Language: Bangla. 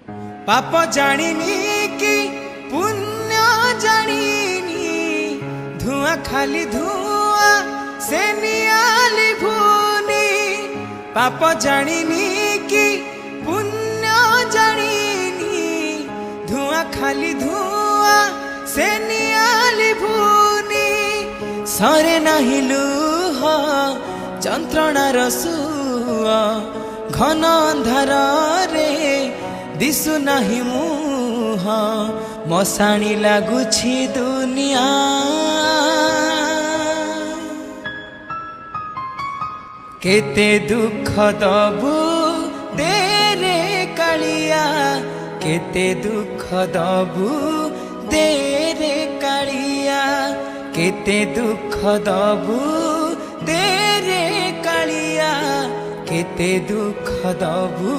पाप जानिनी कि पुण्य जानिनी, धुआं खाली धुआं से नियाली भूनी। पाप जानिनी कि पुण्य जानिनी, धुआं खाली धुआं से नियाली भूनी। सरे नहीं लुह যন্ত্রণার সুয়, ঘন অন্ধার রে দিশু নাহি মুহ। মশাণী লাগুছি দুনিয়া, কেতে দুঃখ দবু দে রে কালিয়া, কেতে দুঃখ দবু দে রে কালিয়া, কেতে দুঃখ দবু দে রে কালিয়া, কেতে দুঃখ দবু